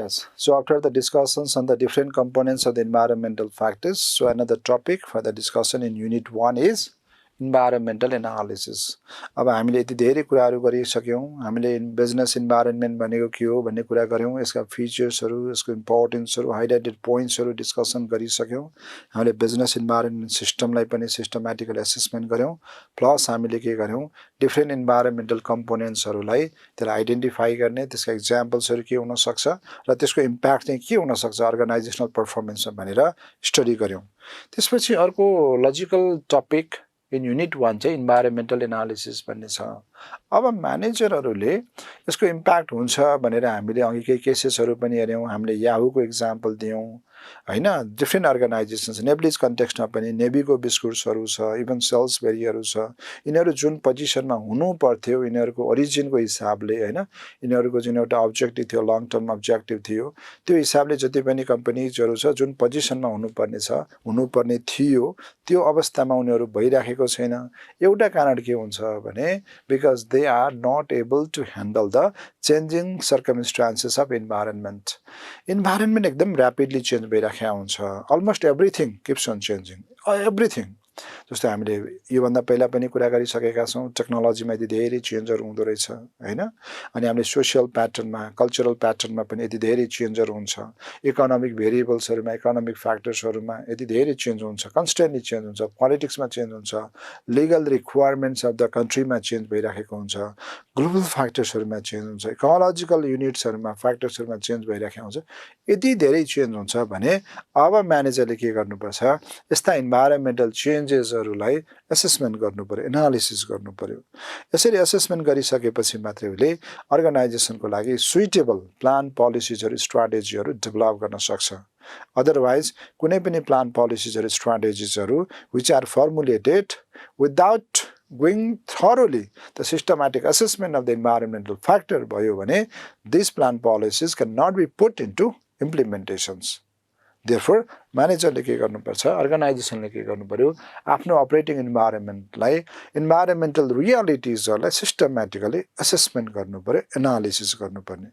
Yes. So after the discussions on the different components of the environmental factors, so another topic for the discussion in Unit 1 is environmental analysis. अब हामीले यति धेरै कुराहरू गरिसक्यौं हामीले business environment भनेको के हो भन्ने कुरा गर्यौं यसका फिचर्सहरू यसको इम्पोर्टेन्सहरू हाइलाइटेड पोइन्ट्सहरू डिस्कसन गरिसक्यौं हामीले बिजनेस इन्भाइरोन्मेन्ट सिस्टमलाई पनि सिस्टमेटिकली असेसमेन्ट गर्यौं प्लस हामीले के गर्यौं डिफरेन्ट इन्भाइरोन्मेन्टल कम्पोनेन्ट्सहरूलाई त्यसलाई आइडेन्टिफाई गर्ने त्यसका एक्जाम्पल्सहरू के हुन सक्छ र त्यसको इम्प्याक्ट चाहिँ के हुन सक्छ अर्गनाइजेसनल परफर्मेन्समा भनेर स्टडी गर्यौं त्यसपछि अर्को लजिकल टपिक इन युनिट 1 चाहिँ इन्भाइरोन्मेन्टल एनालिसिस भन्ने छ अब म्यानेजरहरूले यसको इम्प्याक्ट हुन्छ भनेर हामीले अघि केही केसेसहरू पनि हेर्यौं हामीले याहूको एक्जाम्पल दियौं हैन डिफरेन्ट अर्गनाइजेसन्स नेभीज कन्टेक्स्टमा पनि नेभीको बिस्कुट्सहरू छ इभन सेल्सबेरीहरू छ यिनीहरू जुन पोजिसनमा हुनु पर्थ्यो यिनीहरूको ओरिजिनको हिसाबले हैन यिनीहरूको जुन एउटा अब्जेक्टिभ थियो लङ टर्म अब्जेक्टिभ थियो त्यो हिसाबले जति पनि कम्पनीजहरू छ जुन पोजिसनमा हुनुपर्ने थियो त्यो अवस्थामा उनीहरू भइराखेको छैन एउटा कारण के हुन्छ भने because they are not able to handle the changing circumstances of environment एकदम ऱ्यापिडली चेन्ज भइराखेको हुन्छ almost everything keeps on changing everything जस्तो हामीले योभन्दा पहिला पनि कुरा गरिसकेका छौं टेक्नोलोजीमा यति धेरै चेन्जहरू हुँदो रहेछ हैन अनि हामीले सोशल प्याटर्नमा कल्चरल प्याटर्नमा पनि यति धेरै चेन्जहरू हुन्छ इकोनोमिक भेरिएबल्सहरुमा इकोनोमिक फ्याक्टर्सहरुमा यति धेरै चेन्ज हुन्छ कन्स्टेन्टली चेन्ज हुन्छ पोलिटिक्समा चेन्ज हुन्छ लिगल रिक्वायरमेन्ट्स अफ द कन्ट्रीमा चेन्ज भइराखेको हुन्छ ग्लोबल फ्याक्टर्सहरुमा चेन्ज हुन्छ इकोलोजिकल युनिट्सहरुमा फ्याक्टर्सहरुमा चेन्ज भइराखेको हुन्छ यति धेरै चेन्ज हुन्छ भने अब म्यानेजरले के गर्नुपर्छ यस्ता इन्भाइरोन्मेन्टल चेन्जेसहरुलाई असेसमेन्ट गर्नुपर्यो एनालिसिस गर्नुपर्यो यसरी असेसमेन्ट गरिसकेपछि मात्रै उले अर्गनाइजेसनको लागि सुइटेबल प्लान पोलिसीजहरु स्ट्र्याटेजीहरु डेभलप गर्न सक्छ अदरवाइज कुनै पनि प्लान पोलिसीजहरु स्ट्र्याटेजीजहरु which are formulated without going thoroughly the systematic assessment of the environmental factor भयो भने these plan policies cannot be put into implementations. Therefore, म्यानेजरले के गर्नुपर्छ अर्गनाइजेसनले के गर्नुपर्यो आफ्नो अपरेटिङ इन्भाइरोन्मेन्टलाई इन्भाइरोन्मेन्टल रियालिटिजहरुलाई सिस्टमेटिकली असेसमेन्ट गर्नुपर्यो एनालिसिस गर्नुपर्ने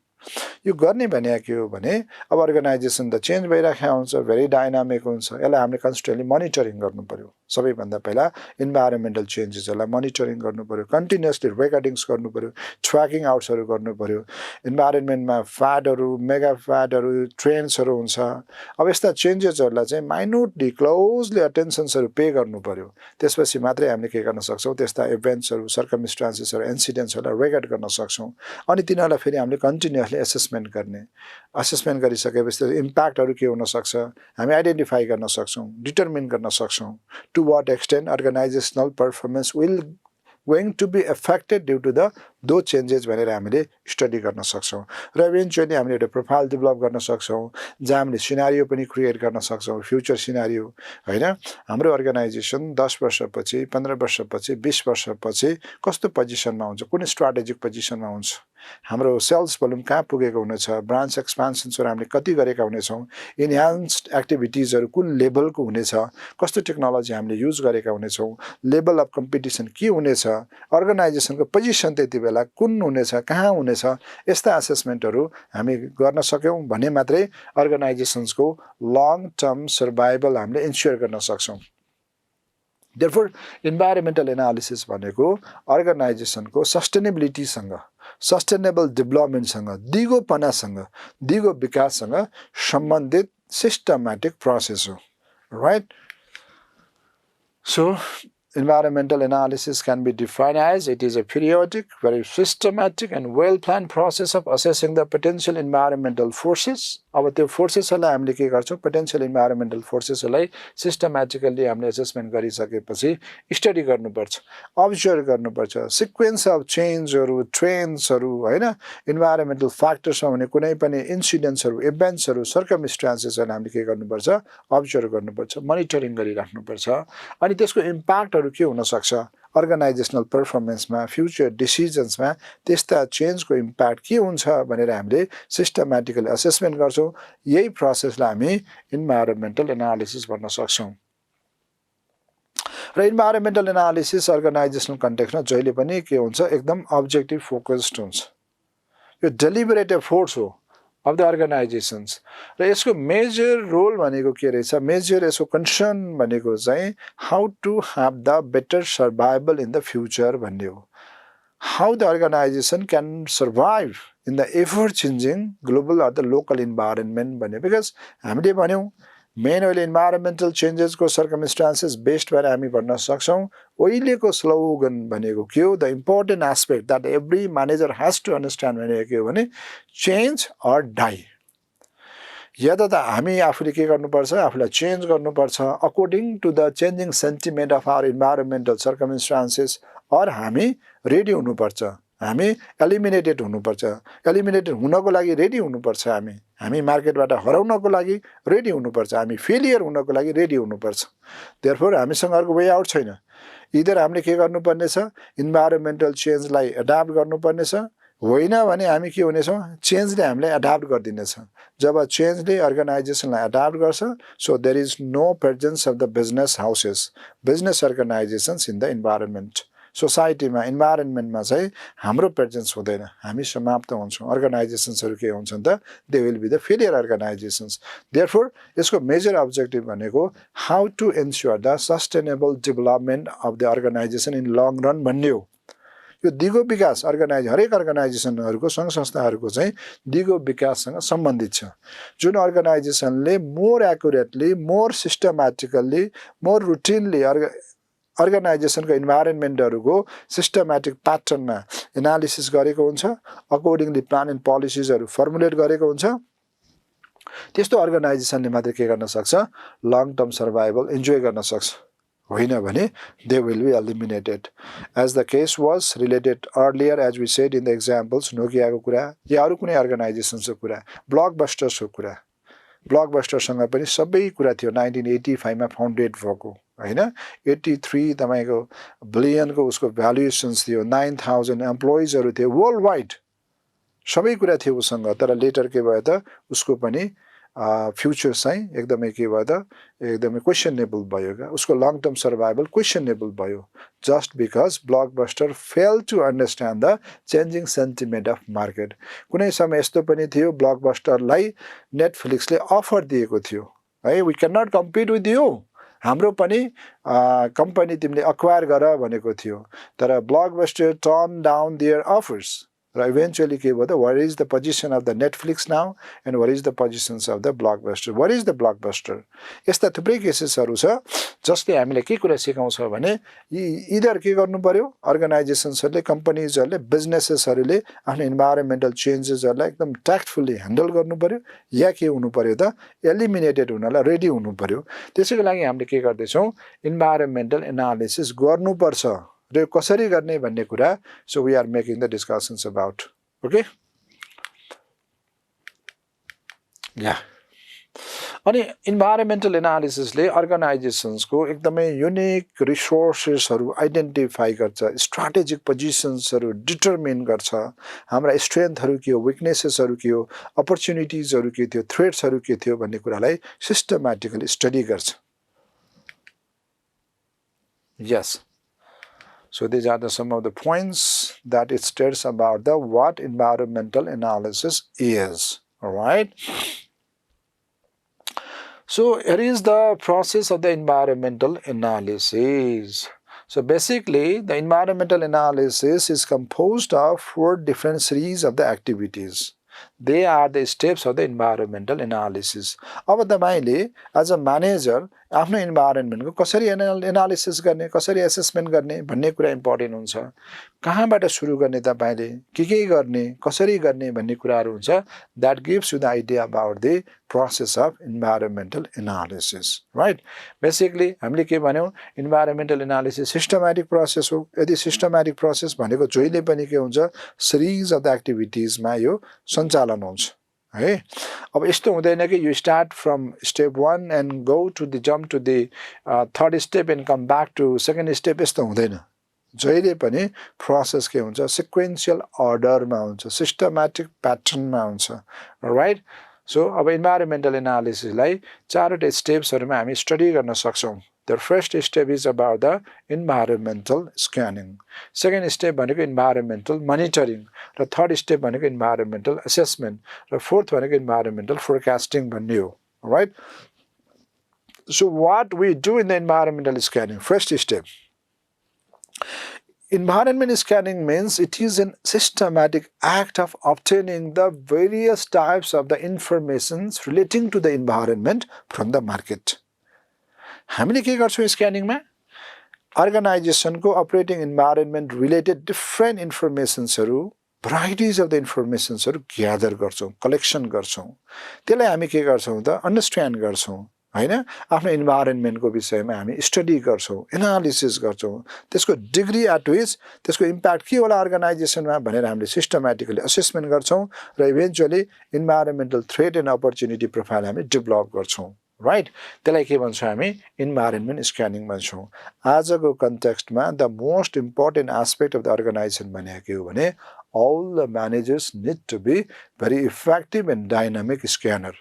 यो गर्ने भने के हो भने अब अर्गनाइजेसन त चेन्ज भइराखेको हुन्छ भेरी डायनामिक हुन्छ यसलाई हामीले कन्स्टेन्टली मोनिटरिङ गर्नुपर्यो सबैभन्दा पहिला इन्भाइरोन्मेन्टल चेन्जेसहरुलाई मोनिटरिङ गर्नुपर्यो कन्टिन्युअसली रेकर्डिङ्स गर्नुपर्यो ट्र्याकिङ आउट्सहरु गर्नुपर्यो इन्भाइरोन्मेन्टमा फ्याटहरु मेगा फ्याटहरु ट्रेन्ड्सहरु हुन्छ अब यस्ता चेन्जेसहरुलाई चाहिँ माइन्युटली क्लोजली अटेन्सन्सहरु पे गर्नुपर्यो त्यसपछि मात्रै हामीले के गर्न सक्छौं त्यस्ता इभेन्ट्सहरु सर्कमस्टान्सेसहरु इन्सिडेन्ट्सहरुलाई रेकर्ड गर्न सक्छौं अनि तिनीहरुलाई फेरि हामीले कन्टिन्युअसली असेसमेन्ट गर्ने असेसमेन्ट गरिसकेपछि इम्प्याक्टहरु के हुन सक्छ हामी आइडेन्टिफाई गर्न सक्छौं डिटरमिन गर्न सक्छौं to what extent organizational performance will going to be affected due to the those changes भनेर हामीले स्टडी गर्न सक्छौं र इभेन्चुअली हामीले एउटा प्रोफाइल डेभलप गर्न सक्छौं जहाँ हामीले सिनारियो पनि क्रिएट गर्न सक्छौं फ्युचर सिनारियो हैन हाम्रो अर्गनाइजेसन 10 वर्षपछि 15 वर्षपछि 20 वर्षपछि कस्तो पोजिसनमा हुन्छ कुन स्ट्र्याटेजिक पोजिसनमा हुन्छ हाम्रो सेल्स भोल्युम कहाँ पुगेको हुनेछ ब्रान्च एक्सपान्सनहरु हामीले कति गरेका हुनेछौं इन्हान्स्ड एक्टिभिटिजहरु कुन लेभलको हुनेछ कस्तो टेक्नोलोजी हामीले युज गरेका हुनेछौं लेभल अफ कम्पिटिसन के हुनेछ अर्गनाइजेसनको पोजिसन त्यतिबेला कुन हुनेछ कहाँ हुनेछ यस्ता असेसमेन्टहरु हामी गर्न सक्यौं भने मात्रै अर्गनाइजेसन्सको लङ टर्म सर्भाइभल हामीले इन्स्योर गर्न सक्छौं Therefore, environmental analysis भनेको अर्गनाइजेसनको सस्टेनेबिलिटीसँग सस्टेनेबल डेभलपमेन्टसँग दिगोपनासँग दिगो विकाससँग सम्बन्धित सिस्टमेटिक प्रोसेस हो right So environmental analysis can be defined as it is a periodic, very systematic and well-planned process of assessing the potential environmental forces. अब त्यो फोर्सेसहरुलाई हामीले के गर्छौं पोटेन्शियल इन्भाइरोन्मेन्टल फोर्सेसहरुलाई सिस्टमेटिकली हामीले असेसमेन्ट गरिसकेपछि स्टडी गर्नुपर्छ अब्जर्भ गर्नुपर्छ सिक्वेन्स अफ चेन्जहरु ट्रेन्ड्सहरु हैन इन्भाइरोन्मेन्टल फ्याक्टर्समा हुने कुनै पनि इन्सिडेन्ट्सहरु इभेन्ट्सहरु सर्कमस्टान्सेसहरु हामीले के गर्नुपर्छ अब्जर्भ गर्नुपर्छ मोनिटरिङ गरिराख्नुपर्छ अनि त्यसको इम्प्याक्टहरु के हुन सक्छ अर्गनाइजेसनल परफर्मेन्समा फ्युचर डिसिजन्समा त्यस्ता चेन्जको इम्प्याक्ट के हुन्छ भनेर हामीले सिस्टमेटिकली असेसमेन्ट गर्छौं यही प्रोसेसलाई हामी इन्भाइरोन्मेन्टल एनालिसिस भन्न सक्छौं र इन्भाइरोन्मेन्टल एनालिसिस अर्गनाइजेसनल कन्टेक्स्टमा जहिले पनि के हुन्छ एकदम अब्जेक्टिभ फोकस्ड हुन्छ यो डेलिबरेट एफोर्ट्स हो of the organizations. र यसको मेजर रोल भनेको के रहेछ, मेजर यसको कन्सर्न भनेको चाहिँ how to have the better survival in the future भन्ने हो. How the organization can survive in the ever-changing global or the local environment भन्ने. Because हामीले भन्यौँ मेन अहिले इन्भाइरोमेन्टल चेन्जेसको सर्कमस्टान्सेस बेस्ड भएर हामी भन्न सक्छौँ. अहिलेको स्लोगन भनेको के हो, the important aspect that every manager has to understand भनेको के हो भने चेन्ज अर डाई. या त हामी आफूले के गर्नुपर्छ, आफूलाई चेन्ज गर्नुपर्छ according to the changing sentiment of our environmental circumstances, or हामी रेडी हुनुपर्छ, हामी एलिमिनेटेड हुनुपर्छ. एलिमिनेटेड हुनको लागि रेडी हुनुपर्छ. हामी मार्केटबाट हराउनको लागि रेडी हुनुपर्छ. हामी फेलियर हुनको लागि रेडी हुनुपर्छ. देयरफोर हामीसँग अर्को वे आउट छैन. इधर हामीले के गर्नुपर्ने छ, इन्भाइरोमेन्टल चेन्जलाई एडाप्ट गर्नुपर्ने छ, होइन भने हामी के हुनेछौँ, चेन्जले हामीलाई एडाप्ट गरिदिनेछ. जब चेन्जले अर्गनाइजेसनलाई एडाप्ट गर्छ, so there is no presence of the business houses, business organisations in the environment. सोसाइटीमा इन्भाइरोमेन्टमा चाहिँ हाम्रो प्रेजेन्स हुँदैन, हामी समाप्त हुन्छौँ. अर्गनाइजेसन्सहरू के हुन्छन् त, they will be the failure organisations. Therefore यसको मेजर अब्जेक्टिभ भनेको how to ensure the sustainable development of the organisation in long run भन्ने हो. यो दिगो विकास हरेक अर्गनाइजेसनहरूको सङ्घ संस्थाहरूको चाहिँ दिगो विकाससँग सम्बन्धित छ. जुन अर्गनाइजेसनले more accurately, more systematically, more routinely अर्गनाइजेसनको इन्भाइरोमेन्टहरूको सिस्टमेटिक प्याटर्नमा एनालिसिस गरेको हुन्छ, अकर्डिङली प्लान एन्ड पोलिसिजहरू फर्मुलेट गरेको हुन्छ, त्यस्तो अर्गनाइजेसनले मात्रै के गर्न सक्छ, लङ टर्म सर्भाइभल इन्जोय गर्न सक्छ. होइन भने they will be eliminated. As the case was related earlier as we said in the examples, नोकियाको कुरा या अरू कुनै अर्गनाइजेसन्सको कुरा, ब्लकबस्टर्सको कुरा. ब्लकबस्टरसँग पनि सबै कुरा थियो 1985 मा फाउन्डेड भएको, होइन. 83 तपाईँको बिलियनको उसको भ्यालुएसन्स थियो, 9000 एम्प्लोइजहरू थियो वर्ल्ड वाइड, सबै कुरा थियो उसँग. तर लेटर के भयो त, उसको पनि फ्युचर चाहिँ एकदमै के भयो त, एकदमै क्वेसनेबल भयो क्या. उसको लङ टर्म सर्भाइभल क्वेसनेबल भयो, just because Blockbuster fail to understand the changing sentiment of market. कुनै समय यस्तो पनि थियो ब्लकबस्टरलाई नेटफ्लिक्सले अफर दिएको थियो, है, we can not compete with you, हाम्रो पनि कम्पनी तिमीले अक्वायर गर भनेको थियो. तर Blockbuster turn down their offers. र इभेन्चुअली के भयो त, what is the position of the Netflix now and what is the positions of the Blockbuster, what is the Blockbuster. यस्ता थुप्रै केसेसहरू छ जसले हामीलाई के कुरा सिकाउँछ भने इदर के गर्नु पर्यो, अर्गनाइजेसन्सहरूले, कम्पनीजहरूले, बिजनेसेसहरूले आफ्नो इन्भाइरोमेन्टल चेन्जेसहरूलाई एकदम ट्याक्टफुल्ली ह्यान्डल गर्नु पर्यो, या के हुनु पर्यो त, एलिमिनेटेड हुनलाई रेडी हुनु पर्यो. त्यसैको लागि हामीले के गर्दैछौँ, इन्भाइरोमेन्टल एनालिसिस गर्नुपर्छ. र कसरी गर्ने भन्ने कुरा, so we are making the discussions about. Okay, या अनि इन्भाइरोमेन्टल एनालिसिसले अर्गनाइजेसन्सको एकदमै युनिक रिसोर्सेसहरू आइडेन्टिफाई गर्छ, स्ट्राटेजिक पोजिसन्सहरू डिटर्मिन गर्छ, हाम्रा स्ट्रेन्थहरू के हो, विकनेसेसहरू के हो, अपर्च्युनिटिजहरू के थियो, थ्रेट्सहरू के थियो भन्ने कुरालाई सिस्टमेटिकली स्टडी गर्छ. यस. So these are some of the points that it states about the what environmental analysis is. All right. So here is the process of the environmental analysis. So basically, the environmental analysis is composed of 4 different series of the activities. They are the steps of the environmental analysis. अब तपाईले as a manager आफ्नो इन्भाइरोमेन्टको कसरी analysis गर्ने, कसरी assessment गर्ने भन्ने कुरा important हुन्छ. कहाँबाट सुरु गर्ने, तपाईले के गर्ने, कसरी गर्ने भन्ने कुराहरू हुन्छ. That gives you the idea about the process of environmental analysis. Right. Basically हामीले के भन्यौँ, इन्भाइरोमेन्टल एनालिसिस सिस्टमेटिक प्रोसेस हो. यदि सिस्टमेटिक प्रोसेस भनेको जहिले पनि के हुन्छ, सिरिज अफ द एक्टिभिटिजमा यो सञ्चालन हुन्छ, है. अब यस्तो हुँदैन कि you start from step 1 and go to the jump to the third step and come back to second step, यस्तो हुँदैन. जहिले पनि प्रोसेस के हुन्छ, सिक्वेन्सियल अर्डरमा हुन्छ, सिस्टमेटिक प्याटर्नमा हुन्छ. राइट. सो अब इन्भाइरोमेन्टल एनालिसिसलाई 4वटा स्टेप्सहरूमा हामी स्टडी गर्न सक्छौँ. The first step is about the environmental scanning. Second step भनेको environmental monitoring. र third step भनेको environmental assessment. र fourth भनेको environmental forecasting भन्ने हो. Right? So what we do in the environmental scanning? First step. Environment scanning means it is a systematic act of obtaining the various types of the informations relating to the environment from the market. हामीले के गर्छौं स्क्यानिङमा अर्गनाइजेसनको operating environment related different इन्फर्मेसन्सहरु varieties of the इन्फर्मेसन्सहरु gather गर्छौं collection गर्छौं त्यसलाई हामी के गर्छौं त अन्डरस्ट्यान्ड गर्छौं हैन आफ्नो इन्भाइरोन्मेन्टको विषयमा हामी स्टडी गर्छौं एनालिसिस गर्छौं त्यसको डिग्री एट विच त्यसको इम्प्याक्ट के होला अर्गनाइजेसनमा भनेर हामीले सिस्टमेटिकली असेसमेन्ट गर्छौं र eventually environmental threat and opportunity profile हामी डेभलप गर्छौं राइट त्यसलाई के भन्छौं हामी इन्भाइरोन्मेन्ट स्क्यानिङ भन्छौं आजको कन्टेक्स्टमा the most important aspect of the organisation भनेको के हो भने all the managers need to be very effective and dynamic scanner.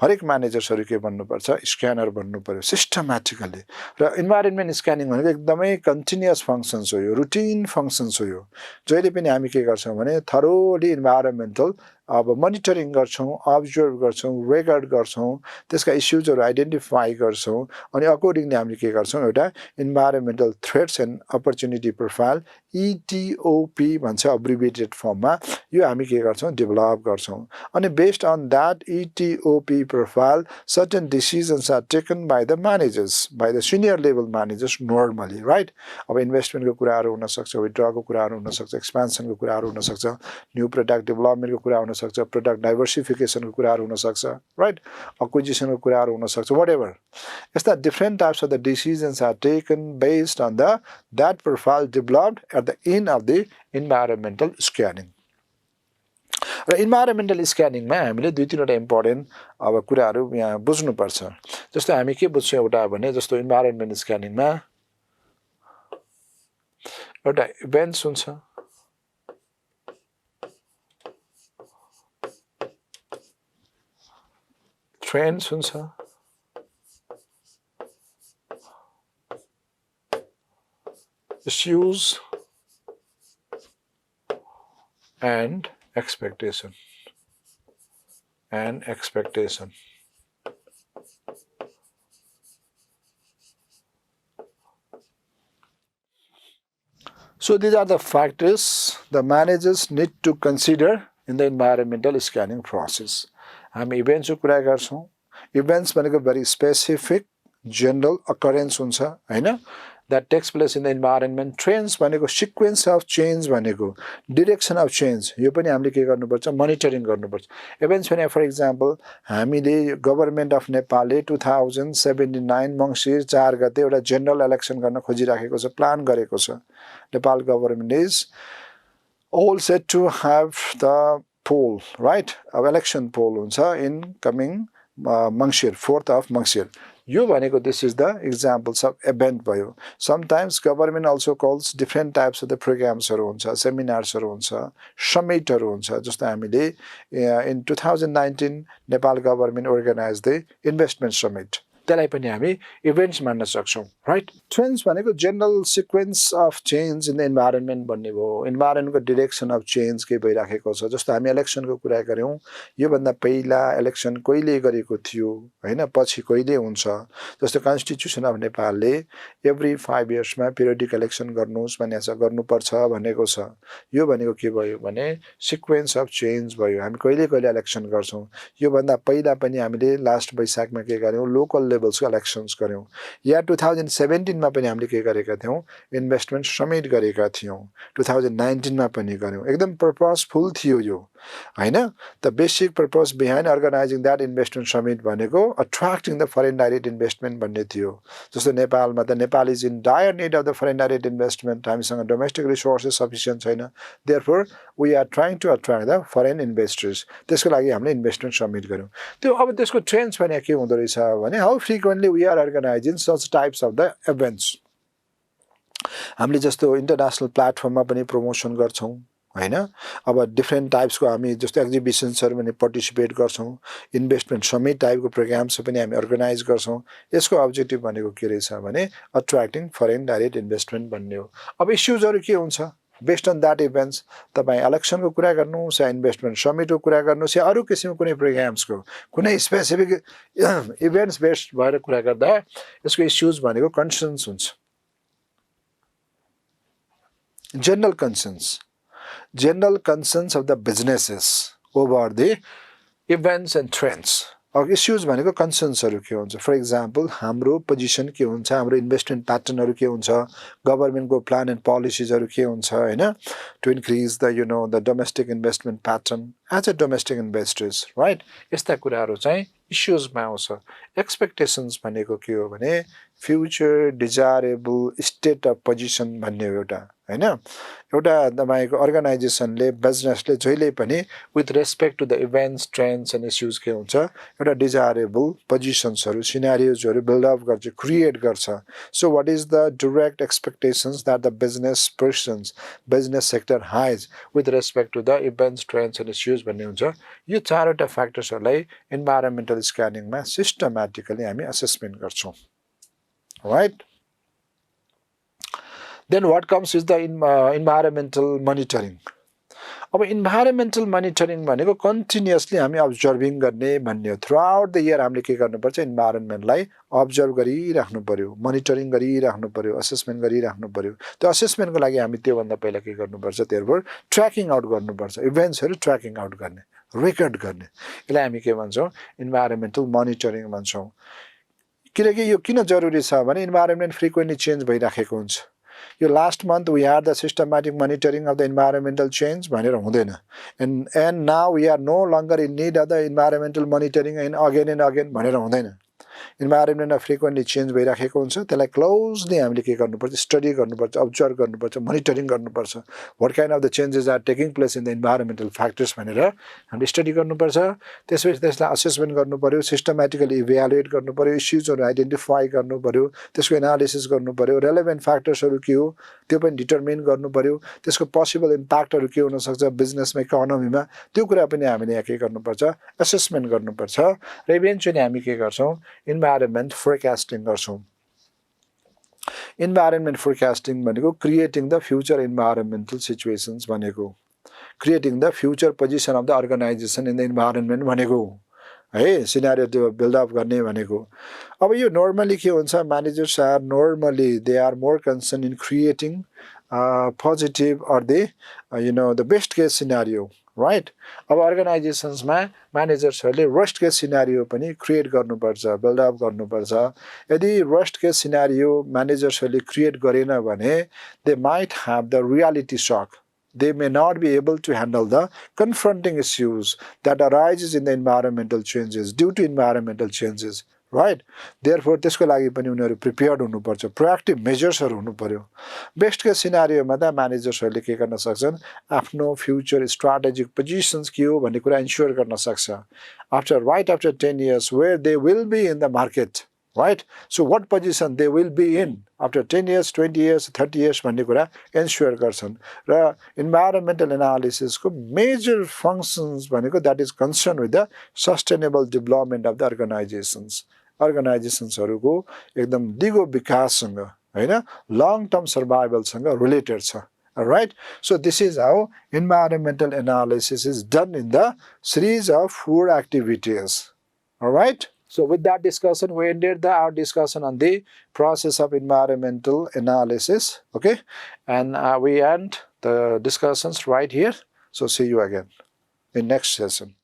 हरेक म्यानेजर्सहरु के बन्नुपर्छ स्क्यानर बन्नुपर्यो सिस्टमेटिकली र इन्भाइरोन्मेन्ट स्क्यानिङ भनेको एकदमै कन्टिन्युअस फंक्सन्स हो यो रुटिन फंक्सन्स हो यो जहिले पनि हामी के गर्छौं भने थरोली इन्भाइरोन्मेन्टल अब मोनिटरिङ गर्छौं अब्जर्भ गर्छौं रेकर्ड गर्छौं त्यसका इश्यूजहरु आइडेन्टिफाई गर्छौं अनि अकॉर्डिङली हामी के गर्छौं एउटा environmental threats and opportunity profile ETOP भन्छ अब्रिभिएटेड फर्ममा यो हामी के गर्छौं डेभलप गर्छौं अनि based on that ETOP profile certain decisions are taken by the managers by the senior level managers normally right अब इन्भेस्टमेन्ट को कुराहरु हुन सक्छ विथड्र को कुराहरु हुन सक्छ एक्सपेन्सन को कुराहरु हुन सक्छ न्यू प्रोडक्ट डेभलपमेन्ट को कुरा हुन सक्छ प्रोडक्ट डाइभर्सिफिकेसन को कुराहरु हुन सक्छ राइट एक्विजिसन को कुराहरु हुन सक्छ व्हाटएभर यस्ता different types of the decisions are taken based on the that profile developed at the end of the environmental scanning र इन्भाइरोन्मेन्टल स्क्यानिङमा हामीले दुई तीनवटा इम्पोर्टेन्ट अब कुराहरु यहाँ बुझ्नुपर्छ जस्तो हामी के बुझ्छौं एउटा भने जस्तो इन्भाइरोन्मेन्ट स्क्यानिङमा एउटा इभेन्ट्स हुन्छ ट्रेन्ड्स हुन्छ issues and expectation. So these are the factors the managers need to consider in the environmental scanning process. हामी इभेन्ट्स को कुरा गर्छौं इभेन्ट्स भनेको very specific general occurrence हुन्छ हैन that takes place in the environment trends भनेको sequence of change भनेको direction of change यो पनि हामीले के गर्नुपर्छ मोनिटरिङ गर्नुपर्छ इभेन्ट्स भने फर एक्जाम्पल हामीले गभर्नमेन्ट अफ नेपालले 2079 मंसिर 4 गते एउटा जनरल इलेक्सन गर्न खोजिराखेको छ प्लान गरेको छ Nepal government is all set to have the poll right अब election poll हुन्छ in coming Mangsir 4th of Mangsir यो भनेको this is the examples of event भयो sometimes government also calls different types of the programs हरु हुन्छ seminars हरु हुन्छ summit हरु हुन्छ जस्तो हामीले in 2019 Nepal government organized the investment summit त्यसलाई पनि हामी इभेन्ट्स मान्न सक्छौं राइट ट्रेन्ड्स भनेको general sequence of change in the environment भन्ने भयो इन्भाइरोन्मेन्टको डाइरेक्सन अफ चेन्ज के भइराखेको छ जस्तो हामी इलेक्सनको कुरा गर्यौं यो भन्दा पहिला इलेक्सन कहिले गरेको थियो हैन पछि कहिले हुन्छ जस्तो कन्स्टिट्युसन अफ नेपालले एभ्री 5 इयर्समा पिरियडिक इलेक्सन गर्नुस् भनेछ गर्नुपर्छ भनेको छ यो भनेको के भयो भने सिक्वेन्स अफ चेन्ज भयो हामी कहिले कहिले इलेक्सन गर्छौं यो भन्दा पहिला पनि हामीले लास्ट वैशाखमा के गर्यौं लोकल लेभल्स को इलेक्शन्स गर्यौं या 2017 मा पनि हामीले के गरेका थियौं इन्भेस्टमेन्ट समिट गरेका थियौं 2019 मा पनि गर्यौं एकदम पर्पसफुल थियो यो हैन the basic purpose behind organising that investment summit भनेको attracting the foreign direct investment भन्ने थियो जस्तो नेपालमा त Nepal is in dire need of the foreign direct investment हामीसँग डोमेस्टिक रिसोर्सेस सफिसिएन्ट छैन therefore we are trying to attract the foreign investors त्यसको लागि हामीले इन्भेस्टमेन्ट समिट गर्यौं त्यो अब त्यसको ट्रेन्ड्स भने के हुँदो रहेछ भने how frequently we are organising such types of the events हामीले जस्तो इन्टरनेशनल प्लेटफर्ममा पनि प्रमोसन गर्छौं हैन अब डिफ्रेन्ट टाइप्सको हामी जस्तो एक्जिबिसन्सहरु पनि पार्टिसिपेट गर्छौं इन्भेस्टमेन्ट समिट टाइपको प्रोग्राम्स पनि हामी अर्गनाइज गर्छौं यसको अब्जेक्टिभ भनेको के रहेछ भने अट्र्याक्टिङ फरेन डाइरेक्ट इन्भेस्टमेन्ट भन्ने हो अब इश्यूजहरु के हुन्छ बेस्ड अन दैट इभेन्ट्स तपाई इलेक्सनको कुरा गर्नुस् या इन्भेस्टमेन्ट समिटको कुरा गर्नुस् या अरु किसिमको कुनै प्रोग्राम्सको कुनै स्पेसिफिक इभेन्ट्स बेस्ड भएर कुरा गर्दा यसको इश्यूज भनेको कन्सर्न्स हुन्छ general concerns of the businesses over the events and trends. अब इश्यूज भनेको कन्सर्न्सहरु के हुन्छ फर एक्जाम्पल हाम्रो पोजिसन के हुन्छ हाम्रो इन्भेस्टमेन्ट प्याटर्नहरु के हुन्छ गभर्नमेन्टको प्लान एन्ड पोलिसीजहरु के हुन्छ हैन to increase the the domestic investment pattern as a domestic investors right यस्ता कुराहरु चाहिँ इश्यूजमा आउँछ एक्सपेक्टेशन्स भनेको के हो भने future desirable state of position भन्ने एउटा हैन एउटा तपाईको अर्गनाइजेसनले बिजनेसले जहिले पनि with respect to the events trends and issues के हुन्छ एउटा डिजायरेबल पोजिसन्सहरु सिनेरियोजहरु बिल्ड अप गर्छ क्रिएट गर्छ so what is the direct expectations that the business persons business sector has with respect to the events trends and issues भन्ने हुन्छ यो चारवटा फ्याक्टर्सहरुलाई इन्भाइरोमेन्टल स्क्यानिङमा सिस्टमेटिकली हामी असेसमेन्ट गर्छौं right Then what comes is the environmental monitoring. अब environmental monitoring भनेको continuously हामी observing गर्ने भन्ने हो throughout the year हामीले के गर्नुपर्छ environmentलाई observe गरिराख्नु पर्यो monitoring गरिराख्नु पर्यो assessment गरिराख्नु पर्यो त्यो assessmentको लागि हामी त्यो भन्दा पहिला के गर्नुपर्छ therefore tracking out गर्नुपर्छ इभेन्ट्सहरु tracking out गर्ने रेकर्ड गर्ने यसलाई हामी के भन्छौं environmental monitoring भन्छौं किनकि यो किन जरुरी छ भने environment frequently change भइराखेको हुन्छ यो last month we had the systematic monitoring of the environmental change भनेर हुँदैन and now we are no longer in need of the environmental monitoring and again भनेर हुँदैन environment frequently change भइराखेको हुन्छ त्यसलाई क्लोजली हामीले के गर्नुपर्छ स्टडी गर्नुपर्छ अब्जर्भ गर्नुपर्छ मोनिटरिङ गर्नुपर्छ what kind of the changes are taking place in the environmental factors भनेर हामीले स्टडी गर्नुपर्छ त्यसपछि त्यसलाई असेसमेन्ट गर्नुपर्यो सिस्टमेटिकली इभ्यालुएट गर्नुपर्यो इश्यूजहरु आइडेन्टिफाई गर्नुपर्यो त्यसको एनालिसिस गर्नुपर्यो रेलेभेन्ट फ्याक्टर्सहरु के हो त्यो पनि डिटरमाइन गर्नुपर्यो त्यसको पोसिबल इम्प्याक्टहरु के हुन सक्छ बिजनेसमा इकोनोमीमा त्यो कुरा पनि हामीले यहाँ के गर्नुपर्छ असेसमेन्ट गर्नुपर्छ र इभेन्चुअली हामी के गर्छौं environment forecasting गर्छौं environment forecasting भनेको creating the future environmental situations भनेको creating the future position of the organization in the environment भनेको है सिनेरियो बिल्ड अप गर्ने भनेको अब यो नर्मली के हुन्छ managers are normally they are more concern in creating positive or they the best case scenario right अब अर्गनाइजेसन्समा म्यानेजर्सहरुले वर्स्ट केस सिनेरियो पनि क्रिएट गर्नुपर्छ बिल्ड अप गर्नुपर्छ यदि वर्स्ट केस सिनेरियो म्यानेजर्सहरुले क्रिएट गरेन भने they might have the reality shock they may not be able to handle the confronting issues that arises in the environmental changes due to environmental changes right therefore त्यसको लागि पनि उनीहरु prepared हुनुपर्छ proactive मेजर्सहरु हुनुपर्यो best case सिनेरियोमा त म्यानेजर्सहरुले के गर्न सक्छन् आफ्नो फ्युचर स्ट्र्याटेजिक पोजिसन्स के हो भन्ने कुरा इन्स्योर गर्न सक्छ after 10 years where they will be in the market right so what position they will be in after 10 years 20 years 30 years भन्ने कुरा इन्स्योर गर्छन् र इन्भाइरोमेन्टल एनालिसिस को मेजर फंक्शन्स भनेको that is concern with the sustainable development of the अर्गनाइजेसन्सहरुको एकदम दिगो विकाससँग हैन लङ टर्म सर्भाइभलसँग रिलेटेड छ right so this is how environmental analysis is done in the series of 4 activities all right so with that discussion we ended our discussion on the process of environmental analysis okay and we end the discussions right here so see you again in next session